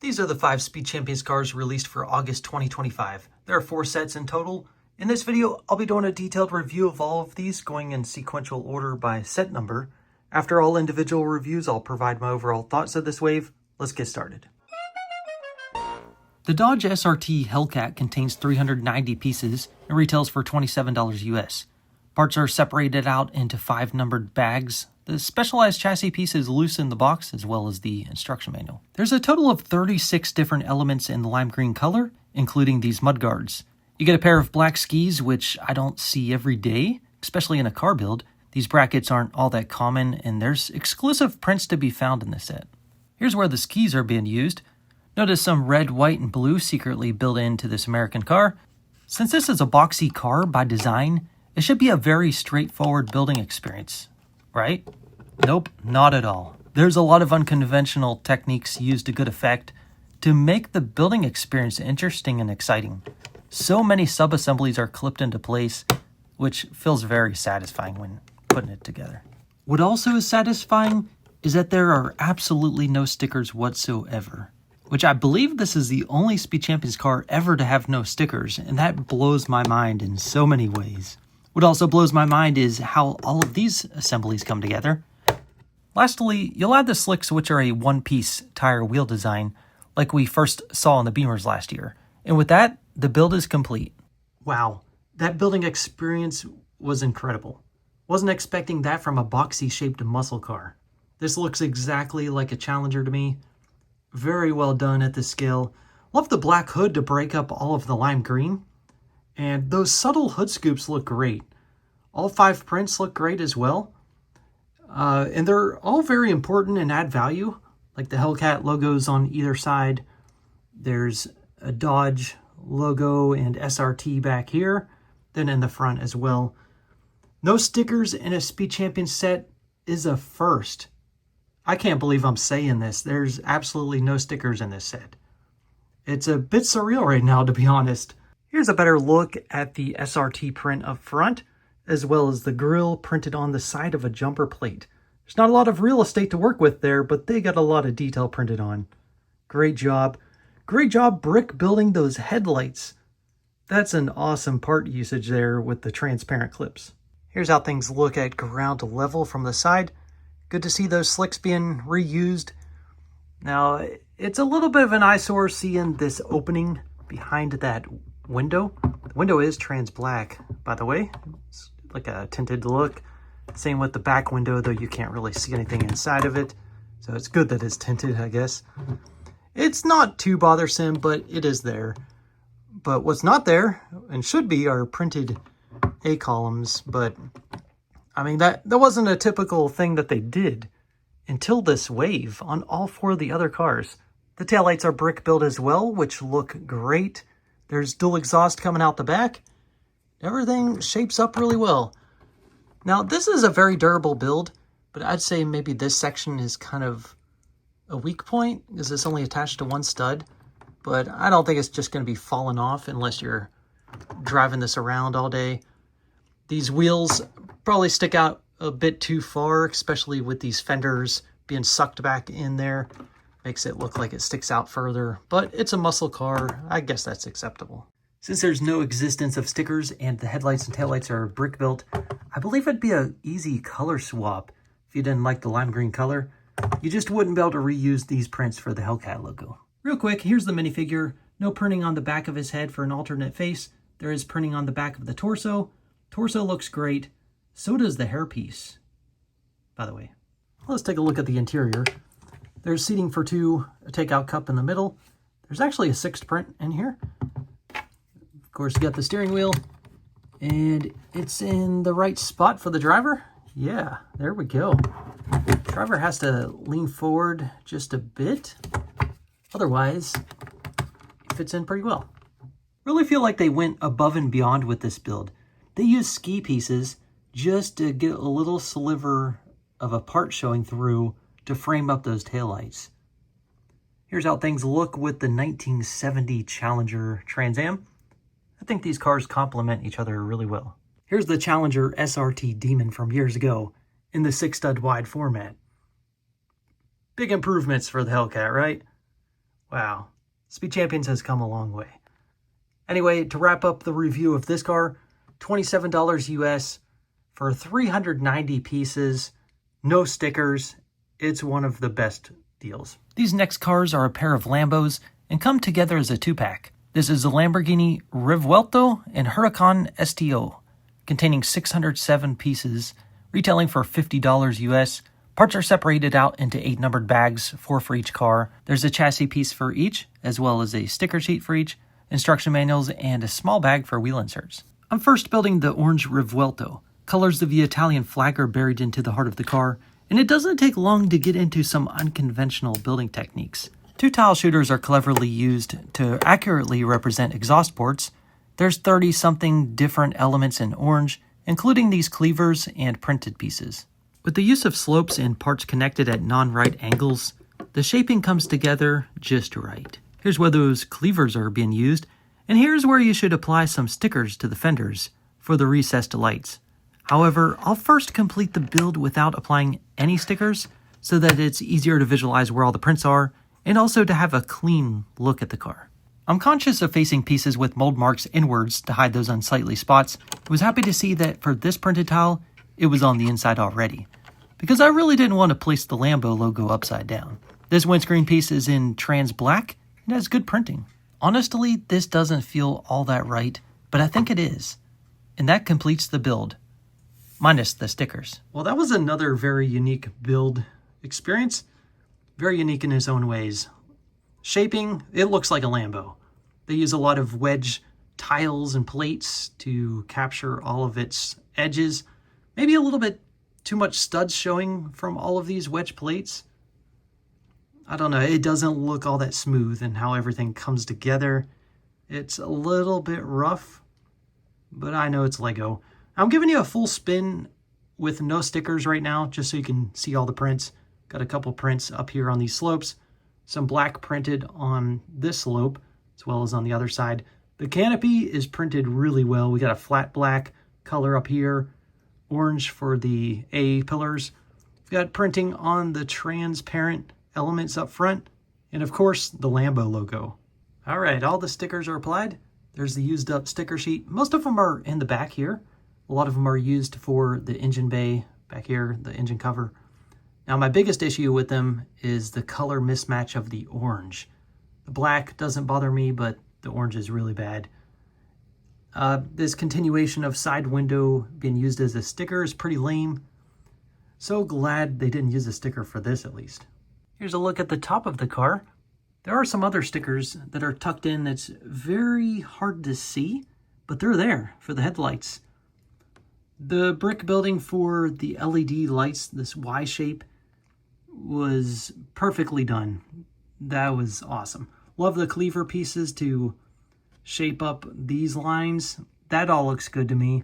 These are the 5 Speed Champions cars released for August 2025. There are 4 sets in total. In this video, I'll be doing a detailed review of all of these, going in sequential order by set number. After all individual reviews, I'll provide my overall thoughts of this wave. Let's get started. The Dodge SRT Hellcat contains 390 pieces and retails for $27 US. Parts are separated out into 5 numbered bags. The specialized chassis piece is loose in the box, as well as the instruction manual. There's a total of 36 different elements in the lime green color, including these mudguards. You get a pair of black skis, which I don't see every day, especially in a car build. These brackets aren't all that common, and there's exclusive prints to be found in this set. Here's where the skis are being used. Notice some red, white, and blue secretly built into this American car. Since this is a boxy car by design, it should be a very straightforward building experience, right? Nope, not at all. There's a lot of unconventional techniques used to good effect to make the building experience interesting and exciting. So many sub-assemblies are clipped into place, which feels very satisfying when putting it together. What also is satisfying is that there are absolutely no stickers whatsoever, which I believe this is the only Speed Champions car ever to have no stickers, and that blows my mind in so many ways. What also blows my mind is how all of these assemblies come together. Lastly, you'll add the slicks, which are a one-piece tire wheel design, like we first saw in the Beamers last year. And with that, the build is complete. Wow, that building experience was incredible. Wasn't expecting that from a boxy-shaped muscle car. This looks exactly like a Challenger to me. Very well done at this scale. Love the black hood to break up all of the lime green. And those subtle hood scoops look great. All 5 prints look great as well. And they're all very important and add value. Like the Hellcat logos on either side. There's a Dodge logo and SRT back here. Then in the front as well. No stickers in a Speed Champions set is a first. I can't believe I'm saying this. There's absolutely no stickers in this set. It's a bit surreal right now, to be honest. Here's a better look at the SRT print up front, as well as the grille printed on the side of a jumper plate. There's not a lot of real estate to work with there, but they got a lot of detail printed on. Great job. Great job brick building those headlights. That's an awesome part usage there with the transparent clips. Here's how things look at ground level from the side. Good to see those slicks being reused. Now, it's a little bit of an eyesore seeing this opening behind that window. The window is trans black, by the way. It's like a tinted look. Same with the back window, though you can't really see anything inside of it. So it's good that it's tinted, I guess. It's not too bothersome, but it is there. But what's not there, and should be, are printed A-columns, but I mean, that wasn't a typical thing that they did until this wave on all 4 of the other cars. The taillights are brick built as well, which look great. There's dual exhaust coming out the back. Everything shapes up really well. Now, this is a very durable build, but I'd say maybe this section is kind of a weak point because it's only attached to 1 stud. But I don't think it's just going to be falling off unless you're driving this around all day. These wheels probably stick out a bit too far, especially with these fenders being sucked back in there. Makes it look like it sticks out further, but it's a muscle car. I guess that's acceptable. Since there's no existence of stickers and the headlights and taillights are brick built, I believe it'd be an easy color swap if you didn't like the lime green color. You just wouldn't be able to reuse these prints for the Hellcat logo. Real quick, here's the minifigure. No printing on the back of his head for an alternate face. There is printing on the back of the torso. Torso looks great. So does the hairpiece, by the way. Let's take a look at the interior. There's seating for 2, a takeout cup in the middle. There's actually a 6th print in here. Of course, you got the steering wheel, and it's in the right spot for the driver. Yeah, there we go. Driver has to lean forward just a bit. Otherwise, it fits in pretty well. Really feel like they went above and beyond with this build. They used ski pieces just to get a little sliver of a part showing through to frame up those taillights. Here's how things look with the 1970 Challenger Trans Am. I think these cars complement each other really well. Here's the Challenger SRT Demon from years ago in the 6-stud wide format. Big improvements for the Hellcat, right? Wow, Speed Champions has come a long way. Anyway, to wrap up the review of this car, $27 US for 390 pieces, no stickers. It's one of the best deals. These next cars are a pair of Lambos and come together as a two-pack. This is the Lamborghini Revuelto and Huracan STO, containing 607 pieces, retailing for $50 US. Parts are separated out into 8 numbered bags, 4 for each car. There's a chassis piece for each, as well as a sticker sheet for each, instruction manuals, and a small bag for wheel inserts. I'm first building the orange Revuelto. Colors of the Italian flag are buried into the heart of the car, and it doesn't take long to get into some unconventional building techniques. 2 tile shooters are cleverly used to accurately represent exhaust ports. There's 30-something different elements in orange, including these cleavers and printed pieces. With the use of slopes and parts connected at non-right angles, the shaping comes together just right. Here's where those cleavers are being used, and here's where you should apply some stickers to the fenders for the recessed lights. However, I'll first complete the build without applying any stickers so that it's easier to visualize where all the prints are and also to have a clean look at the car. I'm conscious of facing pieces with mold marks inwards to hide those unsightly spots. I was happy to see that for this printed tile, it was on the inside already, because I really didn't want to place the Lambo logo upside down. This windscreen piece is in trans black and has good printing. Honestly, this doesn't feel all that right, but I think it is. And that completes the build, minus the stickers. Well, that was another very unique build experience. Very unique in its own ways. Shaping, it looks like a Lambo. They use a lot of wedge tiles and plates to capture all of its edges. Maybe a little bit too much studs showing from all of these wedge plates. I don't know, it doesn't look all that smooth in how everything comes together. It's a little bit rough, but I know it's Lego. I'm giving you a full spin with no stickers right now, just so you can see all the prints. Got a couple prints up here on these slopes. Some black printed on this slope, as well as on the other side. The canopy is printed really well. We got a flat black color up here, orange for the A pillars. We've got printing on the transparent elements up front, and of course, the Lambo logo. All right, all the stickers are applied. There's the used up sticker sheet. Most of them are in the back here. A lot of them are used for the engine bay back here, the engine cover. Now, my biggest issue with them is the color mismatch of the orange. The black doesn't bother me, but the orange is really bad. This continuation of side window being used as a sticker is pretty lame. So glad they didn't use a sticker for this, at least. Here's a look at the top of the car. There are some other stickers that are tucked in that's very hard to see, but they're there for the headlights. The brick building for the LED lights, this Y shape, was perfectly done. That was awesome. Love the cleaver pieces to shape up these lines. That all looks good to me.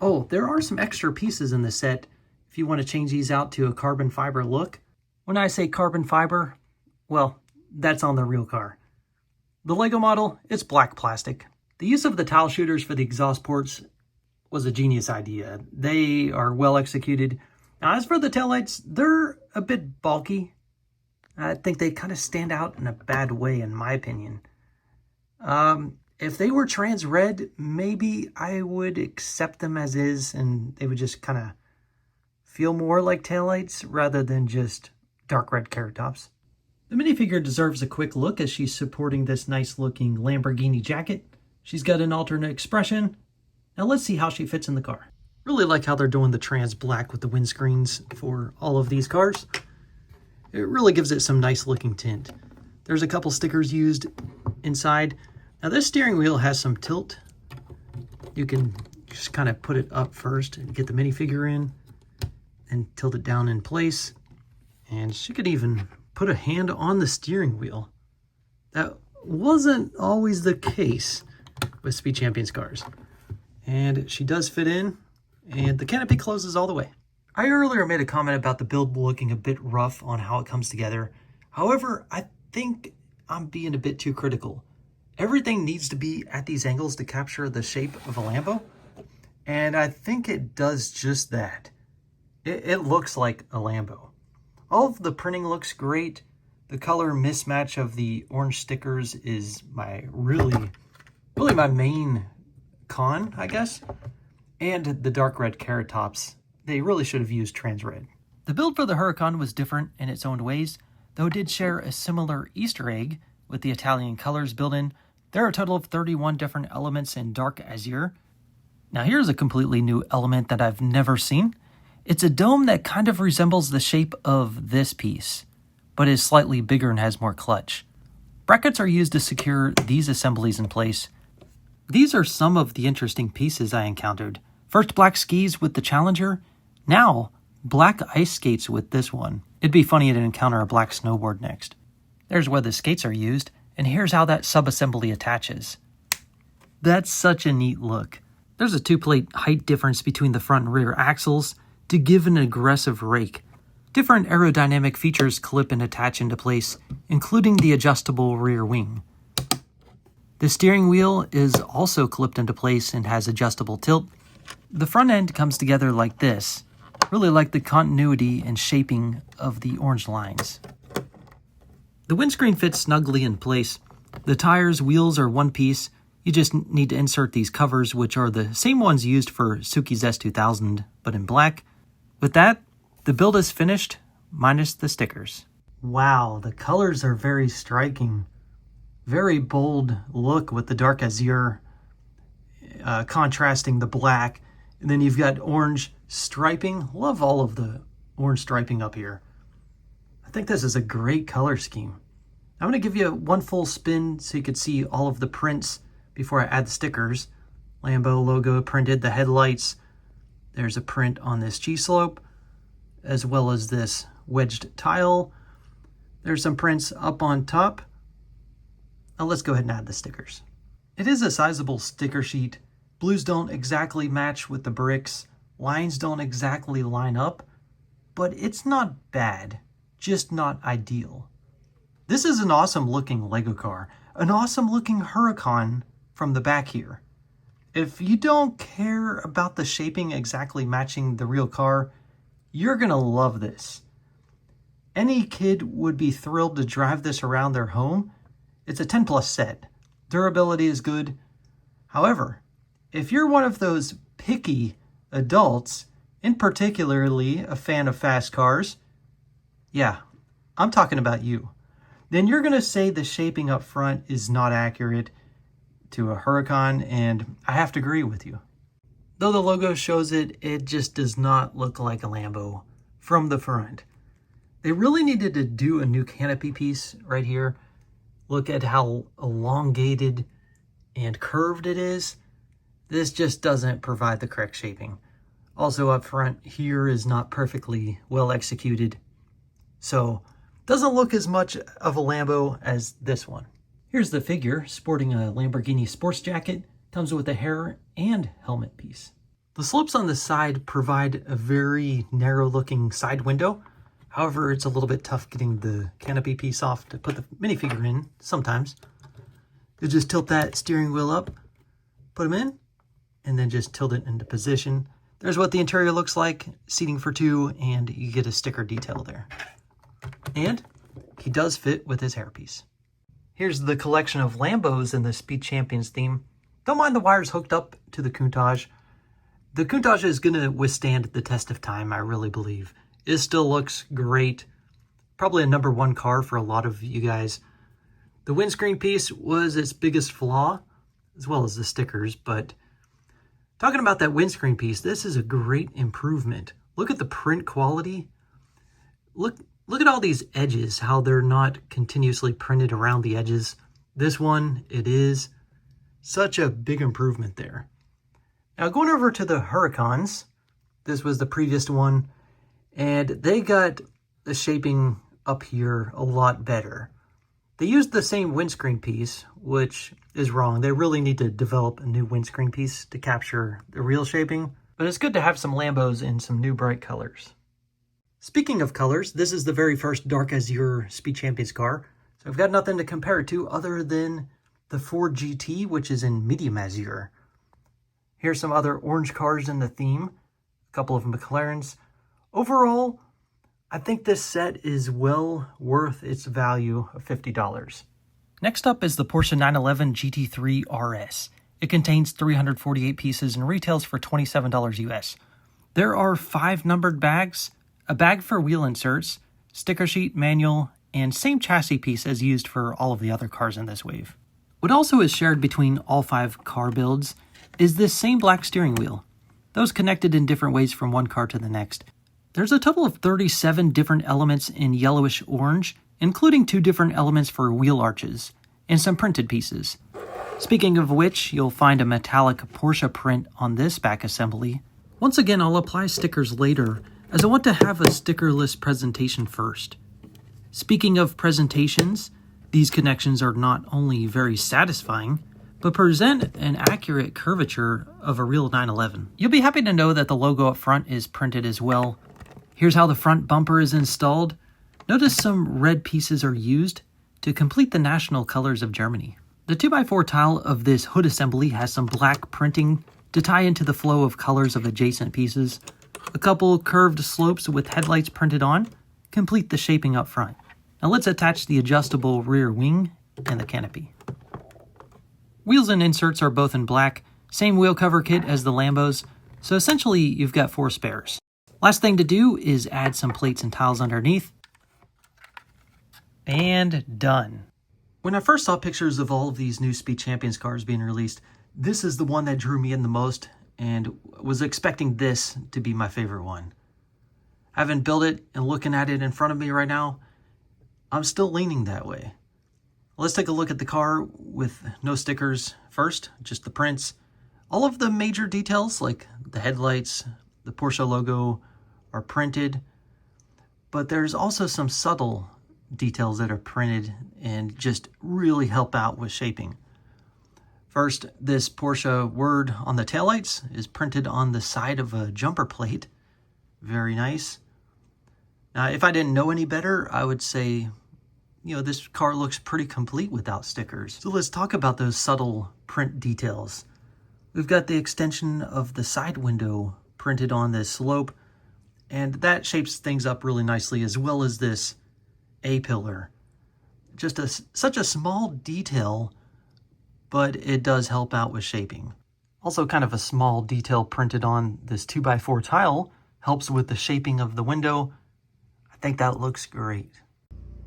Oh, there are some extra pieces in the set if you want to change these out to a carbon fiber look. When I say carbon fiber, well, that's on the real car. The Lego model, it's black plastic. The use of the tile shooters for the exhaust ports was a genius idea. They are well executed. Now, as for the taillights, they're a bit bulky. I think they kind of stand out in a bad way, in my opinion. If they were trans red, maybe I would accept them as is, and they would just kind of feel more like taillights rather than just dark red carrot tops. The minifigure deserves a quick look as she's supporting this nice-looking Lamborghini jacket. She's got an alternate expression. Now let's see how she fits in the car. Really like how they're doing the trans black with the windscreens for all of these cars. It really gives it some nice looking tint. There's a couple stickers used inside. Now this steering wheel has some tilt. You can just kind of put it up first and get the minifigure in and tilt it down in place. And she could even put a hand on the steering wheel. That wasn't always the case with Speed Champions cars. And she does fit in, and the canopy closes all the way. I earlier made a comment about the build looking a bit rough on how it comes together. However, I think I'm being a bit too critical. Everything needs to be at these angles to capture the shape of a Lambo, and I think it does just that. It looks like a Lambo. All of the printing looks great. The color mismatch of the orange stickers is my really my main con, I guess. And the dark red carrot tops. They really should have used trans red. The build for the Huracan was different in its own ways, though it did share a similar Easter egg with the Italian colors built in. There are a total of 31 different elements in dark azure. Now here's a completely new element that I've never seen. It's a dome that kind of resembles the shape of this piece, but is slightly bigger and has more clutch. Brackets are used to secure these assemblies in place. These are some of the interesting pieces I encountered. First black skis with the Challenger, now black ice skates with this one. It'd be funny to encounter a black snowboard next. There's where the skates are used, and here's how that sub-assembly attaches. That's such a neat look. There's a 2-plate height difference between the front and rear axles to give an aggressive rake. Different aerodynamic features clip and attach into place, including the adjustable rear wing. The steering wheel is also clipped into place and has adjustable tilt. The front end comes together like this. Really like the continuity and shaping of the orange lines. The windscreen fits snugly in place. The tires, wheels are one piece. You just need to insert these covers, which are the same ones used for Suzuki's S2000, but in black. With that, the build is finished, minus the stickers. Wow, the colors are very striking. Very bold look with the dark azure contrasting the black. And then you've got orange striping. Love all of the orange striping up here. I think this is a great color scheme. I'm going to give you one full spin so you could see all of the prints before I add the stickers. Lambo logo printed, the headlights. There's a print on this G-slope, as well as this wedged tile. There's some prints up on top. Now let's go ahead and add the stickers. It is a sizable sticker sheet. Blues don't exactly match with the bricks. Lines don't exactly line up, but it's not bad, just not ideal. This is an awesome looking Lego car, an awesome looking Huracan from the back here. If you don't care about the shaping exactly matching the real car, you're gonna love this. Any kid would be thrilled to drive this around their home. It's a 10+ set. Durability is good. However, if you're one of those picky adults, and particularly a fan of fast cars, yeah, I'm talking about you, then you're going to say the shaping up front is not accurate to a Huracan, and I have to agree with you. Though the logo shows it, it just does not look like a Lambo from the front. They really needed to do a new canopy piece right here. Look at how elongated and curved it is. This just doesn't provide the correct shaping. Also up front here is not perfectly well executed. So doesn't look as much of a Lambo as this one. Here's the figure sporting a Lamborghini sports jacket. Comes with a hair and helmet piece. The slopes on the side provide a very narrow looking side window. However, it's a little bit tough getting the canopy piece off to put the minifigure in sometimes. You just tilt that steering wheel up, put them in, and then just tilt it into position. There's what the interior looks like, seating for two, and you get a sticker detail there. And he does fit with his hairpiece. Here's the collection of Lambos in the Speed Champions theme. Don't mind the wires hooked up to the Countach. The Countach is going to withstand the test of time, I really believe. It still looks great. Probably a #1 car for a lot of you guys. The windscreen piece was its biggest flaw, as well as the stickers, but talking about that windscreen piece, this is a great improvement. Look at the print quality. Look at all these edges, how they're not continuously printed around the edges. This one, it is. Such a big improvement there. Now going over to the Huracans, this was the previous one, and they got the shaping up here a lot better. They used the same windscreen piece, which is wrong. They really need to develop a new windscreen piece to capture the real shaping, but it's good to have some Lambos in some new bright colors. Speaking of colors, this is the very first dark azure Speed Champions car, so I've got nothing to compare it to other than the Ford GT, which is in medium azure. Here's some other orange cars in the theme, a couple of McLarens. Overall, I think this set is well worth its value of $50. Next up is the Porsche 911 GT3 RS. It contains 348 pieces and retails for $27 US. There are 5 numbered bags, a bag for wheel inserts, sticker sheet, manual, and same chassis piece as used for all of the other cars in this wave. What also is shared between all 5 car builds is this same black steering wheel, those connected in different ways from one car to the next. There's a total of 37 different elements in yellowish orange, including 2 different elements for wheel arches, and some printed pieces. Speaking of which, you'll find a metallic Porsche print on this back assembly. Once again, I'll apply stickers later, as I want to have a stickerless presentation first. Speaking of presentations, these connections are not only very satisfying, but present an accurate curvature of a real 911. You'll be happy to know that the logo up front is printed as well. Here's how the front bumper is installed. Notice some red pieces are used to complete the national colors of Germany. The 2x4 tile of this hood assembly has some black printing to tie into the flow of colors of adjacent pieces. A couple curved slopes with headlights printed on complete the shaping up front. Now let's attach the adjustable rear wing and the canopy. Wheels and inserts are both in black, same wheel cover kit as the Lambos, so essentially you've got 4 spares. Last thing to do is add some plates and tiles underneath. And done. When I first saw pictures of all of these new Speed Champions cars being released, this is the one that drew me in the most and was expecting this to be my favorite one. I haven't built it and looking at it in front of me right now, I'm still leaning that way. Let's take a look at the car with no stickers first, just the prints. All of the major details like the headlights, the Porsche logo are printed, but there's also some subtle details that are printed and just really help out with shaping. First, this Porsche word on the taillights is printed on the side of a jumper plate. Very nice. Now, if I didn't know any better, I would say, this car looks pretty complete without stickers. So let's talk about those subtle print details. We've got the extension of the side window printed on this slope, and that shapes things up really nicely, as well as this A-pillar. Just such a small detail, but it does help out with shaping. Also kind of a small detail printed on this 2x4 tile helps with the shaping of the window. I think that looks great.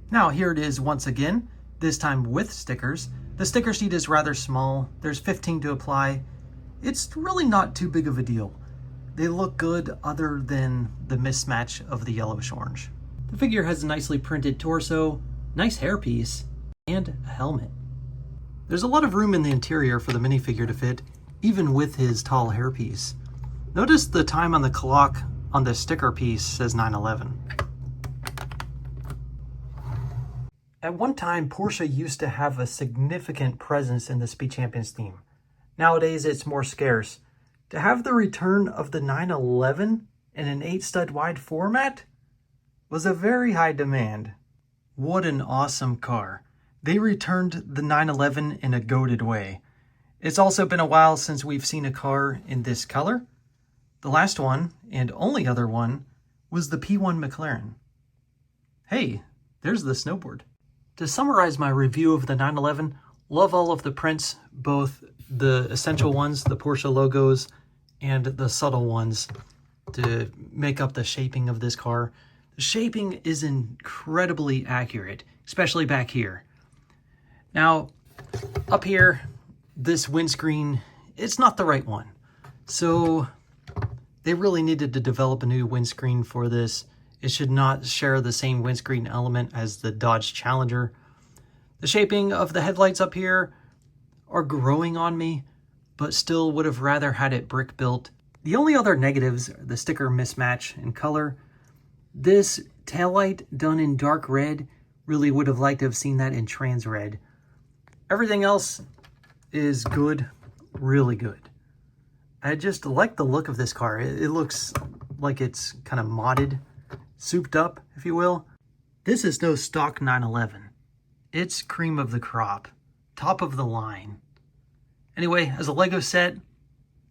Now here it is once again, this time with stickers. The sticker sheet is rather small. There's 15 to apply. It's really not too big of a deal. They look good other than the mismatch of the yellowish orange. The figure has a nicely printed torso, nice hairpiece, and a helmet. There's a lot of room in the interior for the minifigure to fit, even with his tall hairpiece. Notice the time on the clock on the sticker piece says 911. At one time, Porsche used to have a significant presence in the Speed Champions theme. Nowadays, it's more scarce. To have the return of the 911 in an 8-stud wide format was a very high demand. What an awesome car. They returned the 911 in a goated way. It's also been a while since we've seen a car in this color. The last one, and only other one, was the P1 McLaren. Hey, there's the snowboard. To summarize my review of the 911, love all of the prints, both the essential ones, the Porsche logos, and the subtle ones to make up the shaping of this car. The shaping is incredibly accurate, especially back here. Now, up here, this windscreen, it's not the right one. So they really needed to develop a new windscreen for this. It should not share the same windscreen element as the Dodge Challenger. The shaping of the headlights up here are growing on me, but still would have rather had it brick built. The only other negatives are the sticker mismatch in color. This taillight done in dark red, really would have liked to have seen that in trans red. Everything else is good, really good. I just like the look of this car. It looks like it's kind of modded, souped up, if you will. This is no stock 911. It's cream of the crop, top of the line. Anyway, as a Lego set,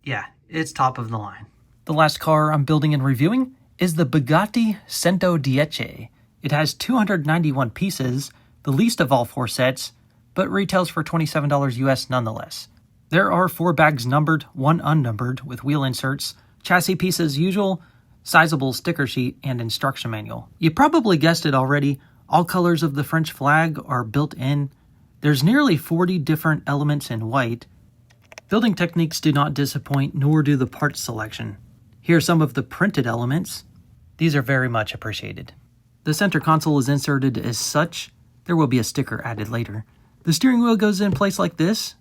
yeah, it's top of the line. The last car I'm building and reviewing is the Bugatti Centodieci. It has 291 pieces, the least of all 4 sets, but retails for $27 US nonetheless. There are 4 bags numbered, 1 unnumbered, with wheel inserts, chassis piece as usual, sizable sticker sheet, and instruction manual. You probably guessed it already, all colors of the French flag are built in. There's nearly 40 different elements in white. Building techniques do not disappoint, nor do the parts selection. Here are some of the printed elements. These are very much appreciated. The center console is inserted as such. There will be a sticker added later. The steering wheel goes in place like this.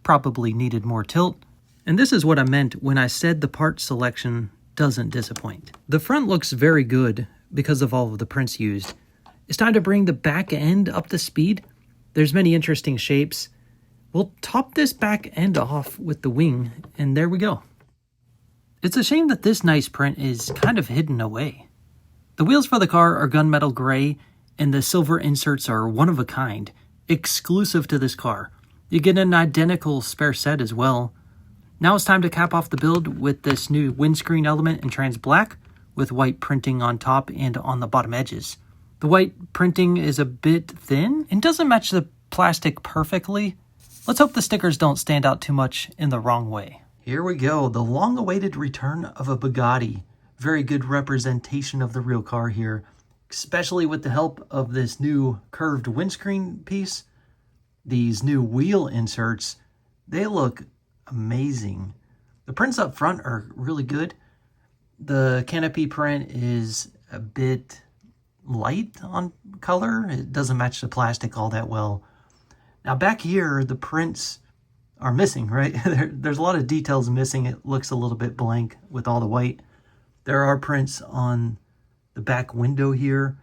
Probably needed more tilt. And this is what I meant when I said the part selection doesn't disappoint. The front looks very good because of all of the prints used. It's time to bring the back end up to speed. There's many interesting shapes. We'll top this back end off with the wing, and there we go. It's a shame that this nice print is kind of hidden away. The wheels for the car are gunmetal gray, and the silver inserts are one of a kind, exclusive to this car. You get an identical spare set as well. Now it's time to cap off the build with this new windscreen element in trans black with white printing on top and on the bottom edges. The white printing is a bit thin and doesn't match the plastic perfectly. Let's hope the stickers don't stand out too much in the wrong way. Here we go, the long-awaited return of a Bugatti. Very good representation of the real car here, especially with the help of this new curved windscreen piece. These new wheel inserts, they look amazing. The prints up front are really good. The canopy print is a bit light on color. It doesn't match the plastic all that well. Now back here, the prints are missing, right? There's a lot of details missing. It looks a little bit blank with all the white. There are prints on the back window here,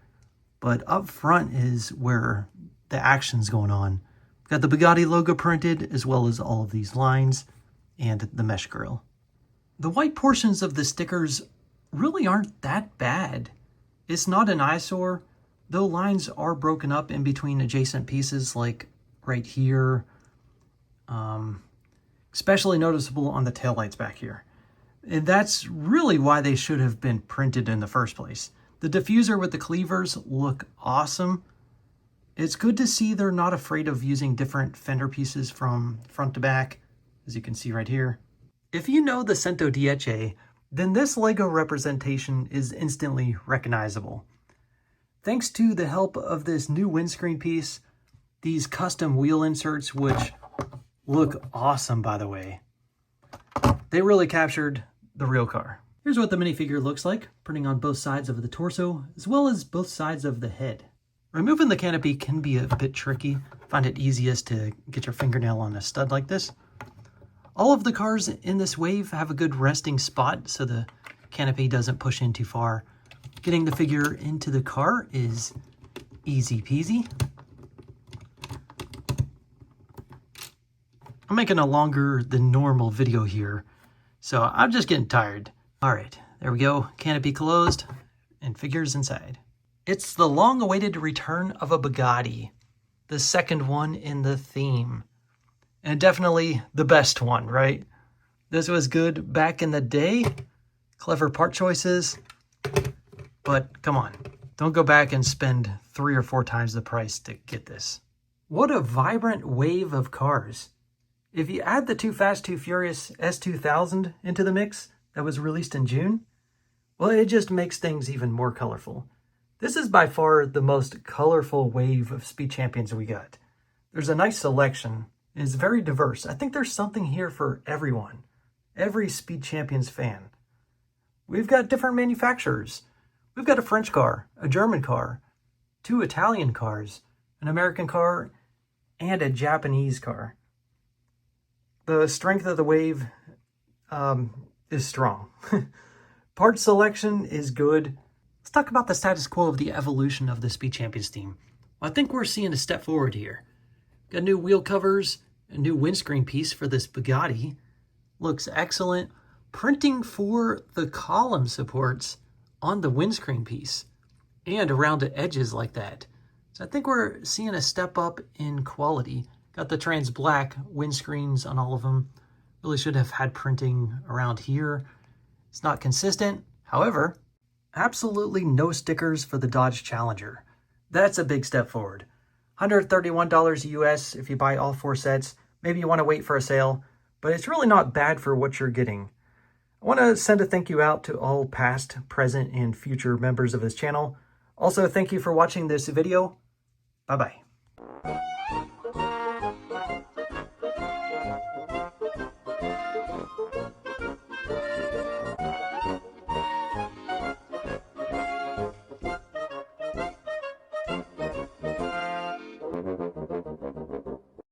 but up front is where the action's going on. Got the Bugatti logo printed, as well as all of these lines and the mesh grille. The white portions of the stickers really aren't that bad. It's not an eyesore, though lines are broken up in between adjacent pieces, like right here. Especially noticeable on the taillights back here. And that's really why they should have been printed in the first place. The diffuser with the cleavers look awesome. It's good to see they're not afraid of using different fender pieces from front to back, as you can see right here. If you know the Centodieci, then this Lego representation is instantly recognizable. Thanks to the help of this new windscreen piece, these custom wheel inserts, which look awesome by the way, they really captured the real car. Here's what the minifigure looks like, printing on both sides of the torso, as well as both sides of the head. Removing the canopy can be a bit tricky. Find it easiest to get your fingernail on a stud like this. All of the cars in this wave have a good resting spot so the canopy doesn't push in too far. Getting the figure into the car is easy peasy. I'm making a longer than normal video here, so I'm just getting tired. All right, there we go. Canopy closed and figures inside. It's the long-awaited return of a Bugatti, the second one in the theme, and definitely the best one, right? This was good back in the day, clever part choices, but come on, don't go back and spend 3 or 4 times the price to get this. What a vibrant wave of cars. If you add the Too Fast, Too Furious S2000 into the mix that was released in June, well, it just makes things even more colorful. This is by far the most colorful wave of Speed Champions we got. There's a nice selection. It's very diverse. I think there's something here for everyone. Every Speed Champions fan. We've got different manufacturers. We've got a French car, a German car, 2 Italian cars, an American car, and a Japanese car. The strength of the wave is strong. Part selection is good. Let's talk about the status quo of the evolution of the Speed Champions team. Well, I think we're seeing a step forward here. Got new wheel covers, a new windscreen piece for this Bugatti. Looks excellent. Printing for the column supports on the windscreen piece and around the edges like that. So I think we're seeing a step up in quality. Got the trans black windscreens on all of them. Really should have had printing around here. It's not consistent. However, Absolutely no stickers for the Dodge Challenger. That's a big step forward. $131 US if you buy all 4 sets. Maybe you want to wait for a sale, but it's really not bad for what you're getting. I want to send a thank you out to all past, present, and future members of this channel. Also, thank you for watching this video. Bye-bye.